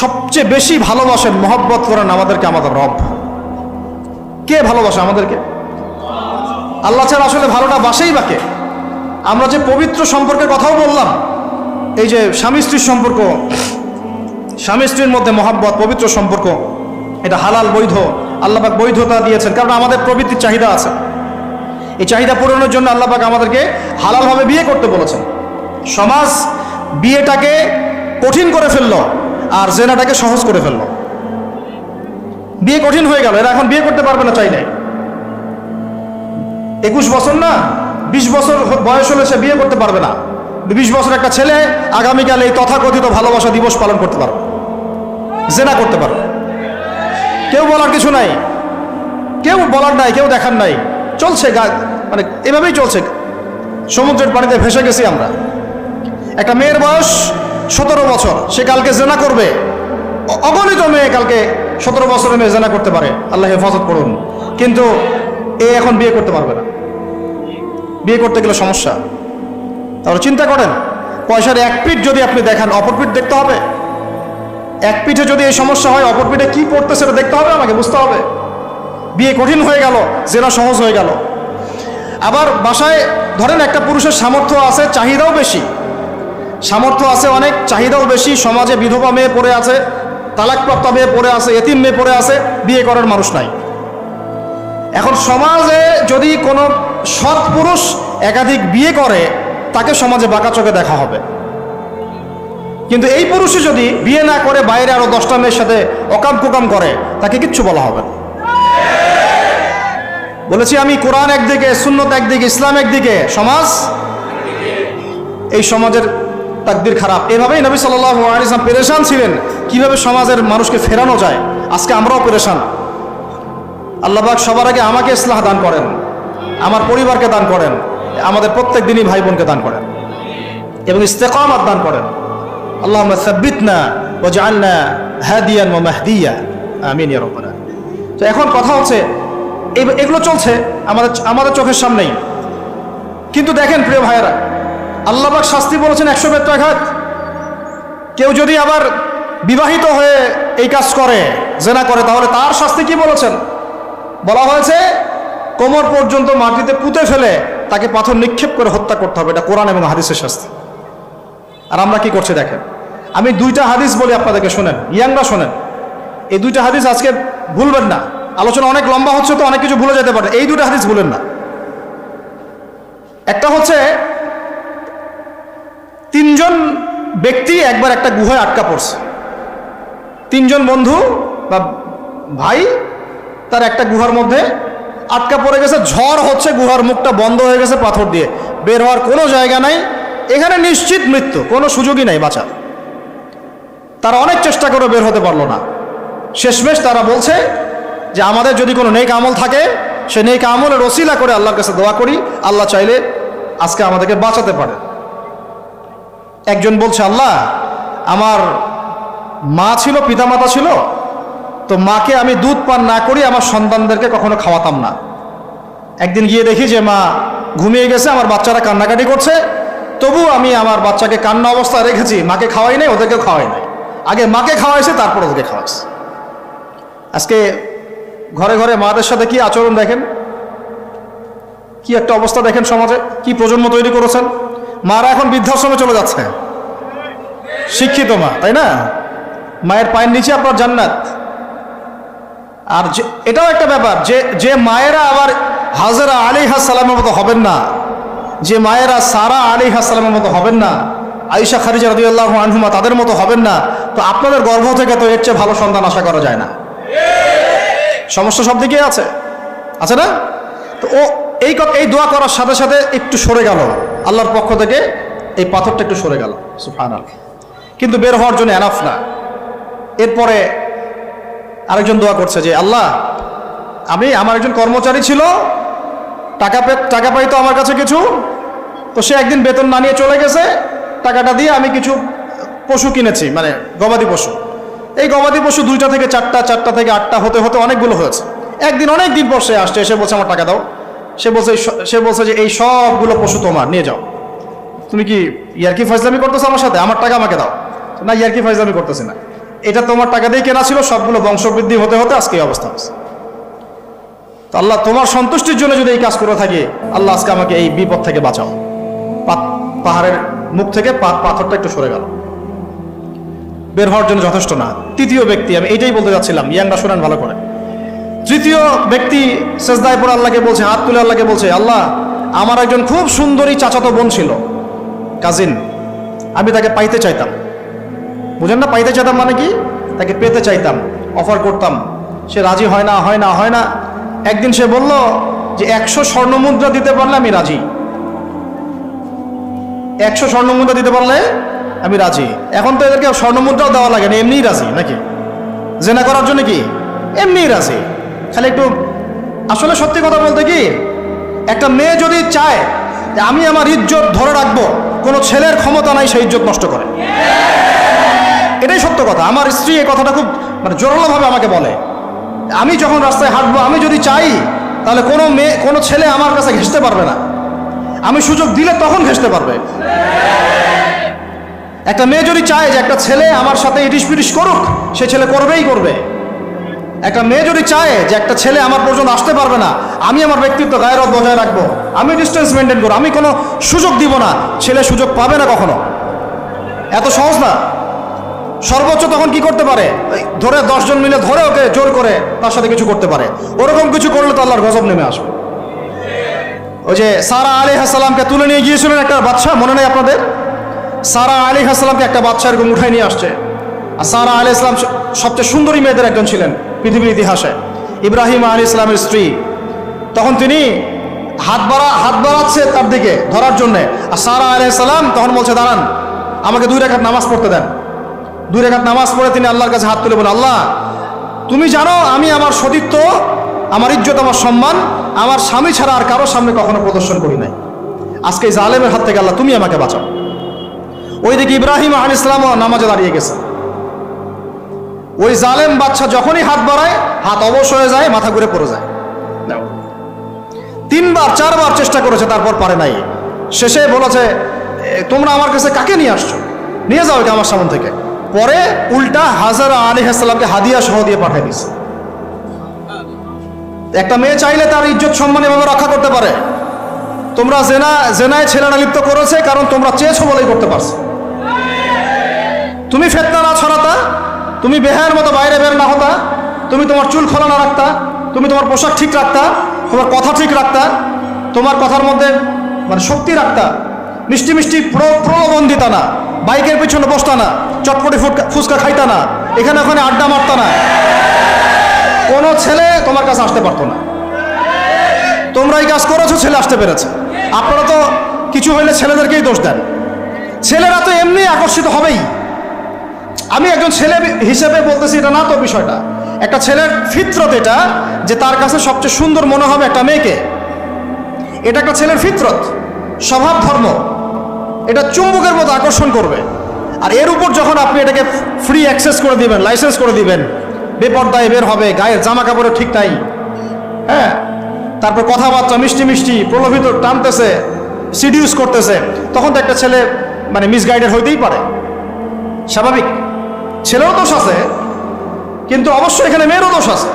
সবচেয়ে বেশি ভালোবাসেন, মহব্বত করেন আমাদেরকে আমাদের রব। কে ভালোবাসে আমাদেরকে? আল্লাহ ছাড়া আসলে ভালোটা বাসেই বাকে। আমরা যে পবিত্র সম্পর্কের কথাও বললাম, এই যে স্বামী স্ত্রীর সম্পর্ক, স্বামী স্ত্রীর মধ্যে মহব্বত, পবিত্র সম্পর্ক, এটা হালাল, বৈধ। আল্লাহ পাক বৈধতা দিয়েছেন, কারণ আমাদের প্রবৃত্তির চাহিদা আছে। এই চাহিদা পূরণের জন্য আল্লাহ পাক আমাদেরকে হালালভাবে বিয়ে করতে বলেছেন। সমাজ বিয়েটাকে কঠিন করে ফেললো আর জেনাটাকে সহজ করে ফেললো। বিয়ে কঠিন হয়ে গেল, এরা এখন বিয়ে করতে পারবে না চাইলে। 21 বছর না, 20 বছর বয়স হলে সে বিয়ে করতে পারবে না। 20 বছর একটা ছেলে আগামীকাল এই তথাকথিত ভালোবাসা দিবস পালন করতে পারবে, জেনা করতে পারবে। কেউ বলার কিছু নাই, কেউ বলার নাই, কেউ দেখার নাই, চলছে মানে এভাবেই চলছে। সমুদ্রের পানিতে ভেসে গেছি আমরা। একটা মেয়ের বয়স 17 বছর, সে কালকে জেনা করবে। অগণিত মেয়ে কালকে 17 বছরের মেয়ে জেনা করতে পারে, আল্লাহ হেফাজত করুন। কিন্তু এ এখন বিয়ে করতে পারবে না। বিয়ে করতে গেলে সমস্যা। তাহলে চিন্তা করেন, পয়সার এক পিঠ যদি আপনি দেখান, অপর পিঠ দেখতে হবে। এক পিঠে যদি এই সমস্যা হয়, অপর পিঠে কি পড়তে সেটা দেখতে হবে, আমাকে বুঝতে হবে। বিয়ে কঠিন হয়ে গেল, জেনা সহজ হয়ে গেল। আবার বাসায় ধরেন একটা পুরুষের সামর্থ্য আছে, চাহিদাও বেশি, সামর্থ্য আছে অনেক, চাহিদাও বেশি। সমাজে বিধবা মেয়ে পড়ে আছে, তালাকপ্রাপ্ত মেয়ে পড়ে আছে, এতিম মেয়ে পড়ে আছে, বিয়ে করার মানুষ নাই। এখন সমাজে যদি কোনো সৎ পুরুষ একাধিক বিয়ে করে, তাকে সমাজে বাঁকা চোখে দেখা হবে। কিন্তু এই পুরুষে যদি বিয়ে না করে বাইরে আরো 10টা মেয়ের সাথে অকাম কুকাম করে, তাকে কিচ্ছু বলা হবে না। বলেছি আমি, কোরআন একদিকে, সুন্নত একদিকে, ইসলাম একদিকে, সমাজ, এই সমাজের তাকদির খারাপ। এভাবেই নবী সাল্লাল্লাহু আলাইহি ওয়াসাল্লাম পেরেশান ছিলেন কিভাবে সমাজের মানুষকে ফেরানো যায়। আজকে আমরাও পেরেশান। আল্লাহ পাক সবার আগে আমাকে ইসলাহ দান করেন, আমার পরিবারকে দান করেন, আমাদের প্রত্যেক দিনই ভাই বোনকে দান করেন এবং ইস্তেকামাত দান করেন। আল্লাহুম্মা সাব্বিতনা ওয়াজআলনা হাদিয়ান ওয়া মাহদিয়া, আমিন ইয়া রাব্বাল আলামিন। তো এখন কথা হচ্ছে, এগুলো চলছে আমাদের চোখের সামনেই। কিন্তু দেখেন প্রিয় ভাইয়েরা, আল্লাহ পাক শাস্তি বলেছেন 100 বেত্রাঘাত। কেউ যদি আবার বিবাহিত হয়ে এই কাজ করে, জেনা করে, তাহলে তার শাস্তি কি বলেছেন? বলা হয়েছে কোমর পর্যন্ত মাটিতে পুঁতে ফেলে তাকে পাথর নিক্ষেপ করে হত্যা করতে হবে। এটা কোরআন এবং হাদিসের শাস্তি। আর আমরা কি করছি দেখেন। আমি 2টা হাদিস বলি আপনাদেরকে, শোনেন, ইয়াংরা শোনেন। এই 2টা হাদিস আজকে ভুলবেন না। আলোচনা অনেক লম্বা হচ্ছে তো অনেক কিছু ভুলে যেতে পারে, এই 2টা হাদিস ভুলেন না। একটা হচ্ছে 3 জন ব্যক্তি একবার একটা গুহায় আটকা পড়ছে। 3 জন বন্ধু বা ভাই তার একটা গুহার মধ্যে আটকা পড়ে গেছে। ঝড় হচ্ছে, গুহার মুখটা বন্ধ হয়ে গেছে পাথর দিয়ে, বের হওয়ার কোনো জায়গা নাই। এখানে নিশ্চিত মৃত্যু, কোনো সুযোগই নাই বাঁচার। তারা অনেক চেষ্টা করে বের হতে পারলো না। শেষমেশ তারা বলছে যে আমাদের যদি কোনো নেক আমল থাকে, সে নেক আমলের ওসিলা করে আল্লাহর কাছে দোয়া করি, আল্লাহ চাইলে আজকে আমাদেরকে বাঁচাতে পারে। একজন বলছে, আল্লাহ, আমার মা ছিল, পিতামাতা ছিল, তো মাকে আমি দুধ পান না করি আমার সন্তানদেরকে কখনো খাওয়াতাম না। একদিন গিয়ে দেখি যে মা ঘুমিয়ে গেছে, আমার বাচ্চারা কান্নাকাটি করছে, তবু আমি আমার বাচ্চাকে কান্না অবস্থায় রেখেছি, মাকে খাওয়াই নাই, ওদেরকে খাওয়াই নাই। আগে মাকে খাওয়াইছে, তারপর ওদেরকে খাওয়াইছে। আজকে ঘরে ঘরে মাদের সাথে কি আচরণ দেখেন, কি একটা অবস্থা দেখেন সমাজে, কি প্রজন্ম তৈরি করেছেন। মারা এখন বৃদ্ধাশ্রমে চলে যাচ্ছে, শিক্ষিত মা, তাই না? মায়ের পায়ের নিচে আপনার জান্নাত। আর এটাও একটা ব্যাপার যে মায়েরা আবার হাজরা আলাইহিস সালামের মতো হবেন না, যে মায়েরা সারা আলাইহিস সালামের মতো হবেন না, আয়েশা খাদিজা রাদিয়াল্লাহু আনহুমা তাদের মতো হবেন না, তো আপনাদের গর্ভ থেকে তো এর চেয়ে ভালো সন্তান আশা করা যায় না। সমস্যা সব দিকেই আছে, আছে না? তো এই দোয়া করার সাথে সাথে একটু সরে গেল, আল্লাহর পক্ষ থেকে এই পাথরটা একটু সরে গেল, সুবহানাল্লাহ। কিন্তু বের হওয়ার জন্য এনাফ না। এরপরে আরেকজন দোয়া করছে যে আল্লাহ, আমার একজন কর্মচারী ছিল, টাকা পাইতো আমার কাছে কিছু, তো সে একদিন বেতন না নিয়ে চলে গেছে। টাকাটা দিয়ে আমি কিছু পশু কিনেছি, মানে গবাদি পশু। এই গবাদি পশু 2টা থেকে 4টা, 4টা থেকে 8টা হতে হতে অনেকগুলো হয়েছে। একদিন অনেক দিন পর সে আসছে, এসে বলছে আমার টাকা দাও। সে বলছে যে এই সবগুলো পশু তোমার, নিয়ে যাও। তুমি কি ইয়ারকি ফাজলামি করতেছো আমার সাথে? আমার টাকা আমাকে দাও। না, ইয়ারকি ফাজলামি করতেছি না। এটা তোমার টাকা দিয়ে কেনা ছিল, সবগুলো বংশবৃদ্ধি হতে হতে আজকে এই অবস্থা আছে। তো আল্লাহ তোমার সন্তুষ্টির জন্য যদি এই কাজ করে থাকি, আল্লাহ আজকে আমাকে এই বিপদ থেকে বাঁচাও। পাহাড়ের মুখ থেকে পাথরটা একটু সরে গেল, বের হওয়ার জন্য যথেষ্ট না। তৃতীয় ব্যক্তি, আমি এইটাই বলতে যাচ্ছিলাম, ইয়াংরা শোনেন ভালো করে। তৃতীয় ব্যক্তি সেজদায় পড়ে আল্লাহকে বলছে, হাত তুলে আল্লাহকে বলছে, আল্লাহ আমার একজন খুব সুন্দরী চাচাতো বোন ছিল, কাজিন, আমি তাকে পাইতে চাইতাম। বুঝেন না, পাইতে চাইতাম মানে কি? তাকে পেতে চাইতাম, অফার করতাম, সে রাজি হয় না হয় না হয় না। একদিন সে বলল যে 100 স্বর্ণমুদ্রা দিতে পারলে আমি রাজি, 100 স্বর্ণমুদ্রা দিতে পারলে আমি রাজি। এখন তো এদেরকে স্বর্ণমুদ্রাও দেওয়া লাগে না, এমনিই রাজি নাকি? জেনা করার জন্য কি এমনিই রাজি, খালি একটু। আসলে সত্যি কথা বলতে কি, একটা মেয়ে যদি চায় যে আমি আমার ইজ্জত ধরে রাখবো, কোনো ছেলের ক্ষমতা নাই সেই ইজ্জত নষ্ট করে। এটাই সত্য কথা। আমার স্ত্রী এই কথাটা খুব জোরালোভাবে আমাকে বলে, আমি যখন রাস্তায় হাঁটবো, আমি যদি চাই তাহলে কোনো ছেলে আমার কাছে ঘেঁষতে পারবে না, আমি সুযোগ দিলে তখন ঘেঁষতে পারবে। একটা মেয়ে যদি চায় যে একটা ছেলে আমার সাথে ইটিস পিটিস করুক, সে ছেলে করবেই করবে। একটা মেয়ে যদি চায় যে একটা ছেলে আমার পর্যন্ত আসতে পারবে না, আমি আমার ব্যক্তিত্ব গায়রত বজায় রাখবো, আমি ডিস্টেন্স মেনটেন করবো, আমি কোনো সুযোগ দিব না, ছেলে সুযোগ পাবে না কখনো। এত সহজ না। সর্বোচ্চ তখন কি করতে পারে, ধরে 10 জন মিলে ধরে ওকে জোর করে তার সাথে কিছু করতে পারে। ওরকম কিছু করলে তো আল্লাহর গজব নেমে আসবে। ওই যে সারা আলাইহিস সালামকে তুলে নিয়ে গিয়েছিলেন একটা বাদশা, মনে নেই আপনাদের? সারা আলাইহিস সালামকে একটা বাদশা এরকম উঠায় নিয়ে আসছে। আর সারা আলাইহিস সালাম সবচেয়ে সুন্দরী মেয়েদের একজন ছিলেন পৃথিবীর ইতিহাসে, ইব্রাহিম আলাইহিস সালামের স্ত্রী। তখন তিনি হাত বাড়াচ্ছে তার দিকে ধরার জন্যে, আর সারা আলাইহিস সালাম তখন বলছে, দাঁড়ান, আমাকে 2 রাকাত নামাজ পড়তে দেন। 2 রাকাত নামাজ পড়ে তিনি আল্লাহর কাছে হাত তুলে বলেন, আল্লাহ তুমি জানো আমি আমার সতীত্ব, আমার ইজ্জত, আমার সম্মান আমার স্বামী ছাড়া আর কারোর সামনে কখনো প্রদর্শন করি নাই। আজকে এই জালেমের হাত থেকে আল্লাহ তুমি আমাকে বাঁচাও। ওইদিকে ইব্রাহিম আলাইহিস সালাম নামাজে দাঁড়িয়ে গেছে। ওই জালেম বাদশা যখনই হাত বাড়ায়, হাত অবশ হয়ে যায়, মাথা ঘুরে পড়ে যায়। 3বার 4বার চেষ্টা করেছে, তারপর পারে নাই। শেষে বলেছে, তোমরা আমার কাছে কাকে নিয়ে আসছো, নিয়ে যাও এটা আমার সামনে থেকে। পরে উল্টা হাজারা আলাইহিস সালামকে হাদিয়া সহ দিয়ে পাঠিয়ে দিয়েছে। একটা মেয়ে চাইলে তার ইজ্জত সম্মান এভাবে রক্ষা করতে পারে। তোমরা জেনায় ছেলেরা লিপ্ত করেছে কারণ তোমরা চেয়েছো বলেই করতে পারছো। তুমি ফিতনা না ছড়াতা, তুমি বেহায়ের মতো বাইরে বের না হতা, তুমি তোমার চুল খোলা না রাখতা, তুমি তোমার পোশাক ঠিক রাখতা, তোমার কথা ঠিক রাখতা, তোমার কথার মধ্যে শক্তি রাখতা, মিষ্টি মিষ্টি প্রলোভন দিতা না, বাইকের পিছনে বসতা না, চটপটি ফুচকা খাইতা না, এখানে ওখানে আড্ডা মারতা না, কোনো ছেলে তোমার কাছে আসতে পারতো না। তোমরা এই কাজ করেছো, ছেলে আসতে পেরেছে। আপনারা তো কিছু হইলে ছেলেদেরকেই দোষ দেন। ছেলেরা তো এমনি আকর্ষিত হবেই। আমি একজন ছেলে হিসেবে বলতেছি এটা না তো বিষয়টা। একটা ছেলের ফিতরত এটা যে তার কাছে সবচেয়ে সুন্দর মনে হবে একটা মেয়েকে। এটা একটা ছেলের ফিতরত, স্বভাব ধর্ম, এটা চুম্বকের মতো আকর্ষণ করবে। আর এর উপর যখন আপনি এটাকে ফ্রি অ্যাক্সেস করে দিবেন, লাইসেন্স করে দিবেন, বেপর্দায় বের হবে, গায়ের জামা কাপড়ের ঠিক নাই, হ্যাঁ, তারপর কথাবার্তা মিষ্টি মিষ্টি প্রলোভিত টানতেছে, সিডিউস করতেছে, তখন তো একটা ছেলে মিসগাইডেড হইতেই পারে, স্বাভাবিক। ছেলেরও দোষ আছে, কিন্তু অবশ্যই এখানে মেয়েরও দোষ আছে।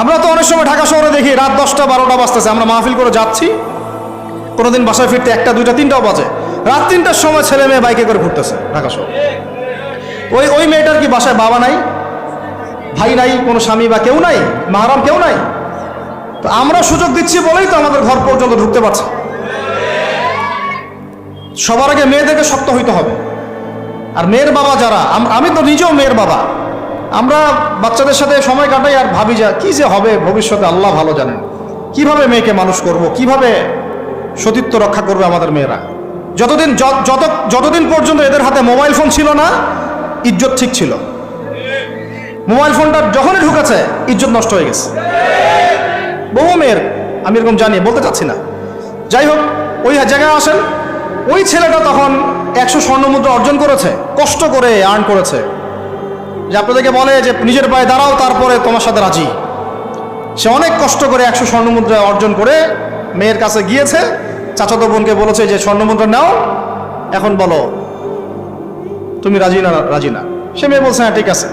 আমরা তো অনেক সময় ঢাকা শহরে দেখি রাত 10টা 12টা বাজতেছে, আমরা মাহফিল করে যাচ্ছি, কোনোদিন বাসায় ফিরতে 1টা 2টা 3টাও বাজে, রাত 3টার সময় ছেলে মেয়ে বাইকে করে ঘুরতেছে ঢাকা শহর। ওই মেয়েটার কি বাসায় বাবা নাই, ভাই নাই, কোনো স্বামী বা কেউ নাই, মাহরাম কেউ নাই? তো আমরা সুযোগ দিচ্ছি বলেই তো আমাদের ঘর পর্যন্ত ঢুকতে পারছে। সবার আগে মেয়েদেরকে শক্ত হইতে হবে। আর মেয়ের বাবা যারা, আমি তো নিজেও মেয়ের বাবা, আমরা বাচ্চাদের সাথে সময় কাটাই আর ভাবি যা কি যে হবে ভবিষ্যতে আল্লাহ ভালো জানেন। কিভাবে মেয়েকে মানুষ করব, কিভাবে সতীত্ব রক্ষা করবে আমাদের মেয়েরা। যতদিন পর্যন্ত এদের হাতে মোবাইল ফোন ছিল না, ইজ্জত ঠিক ছিল। মোবাইল ফোনটা যখনই ঢুকেছে, ইজ্জত নষ্ট হয়ে গেছে বহু মেয়ের। আমি এরকম জানি, বলতে চাচ্ছি না। যাই হোক, ওই জায়গায় আসেন, ওই ছেলেটা তখন 100 স্বর্ণমুদ্রা অর্জন করেছে, কষ্ট করে আর্ন করেছে। যে আপনাদেরকে বলে যে নিজের পায়ে দাঁড়াও, তারপরে তোমার সাথে রাজি। সে অনেক কষ্ট করে 100 স্বর্ণমুদ্রা অর্জন করে মেয়ের কাছে গিয়েছে, চাচাতো বোনকে বলেছে যে স্বর্ণমুদ্রা নাও, এখন বলো তুমি রাজি না। সে মেয়ে বলছে হ্যাঁ ঠিক আছে।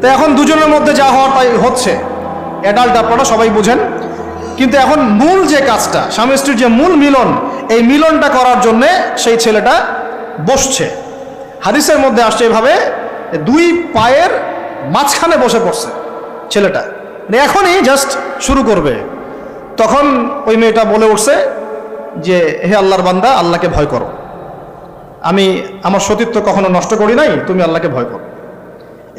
তো এখন দুজনের মধ্যে যা হওয়ার তাই হচ্ছে, অ্যাডাল্ট আপনারা সবাই বুঝেন। কিন্তু এখন মূল যে কাজটা, স্বামী স্ত্রীর যে মূল মিলন, এই মিলনটা করার জন্যে সেই ছেলেটা বসছে। হাদিসের মধ্যে আসছে এভাবে, দুই পায়ের মাঝখানে বসে পড়ছে ছেলেটা, মানে এখনই জাস্ট শুরু করবে। তখন ওই মেয়েটা বলে উঠছে যে হে আল্লাহর বান্দা, আল্লাহকে ভয় করো, আমি আমার সতীত্ব কখনো নষ্ট করি নাই, তুমি আল্লাহকে ভয় করো।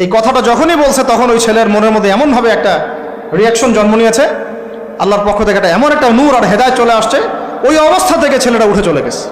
এই কথাটা যখনই বলছে তখন ওই ছেলের মনের মধ্যে এমনভাবে একটা রিয়াকশন জন্ম নিয়েছে, আল্লাহর পক্ষ থেকে এমন একটা নূর আর হেদায়েত চলে আসছে, ওই অবস্থা থেকে ছেলেটা উঠে চলে গেছে।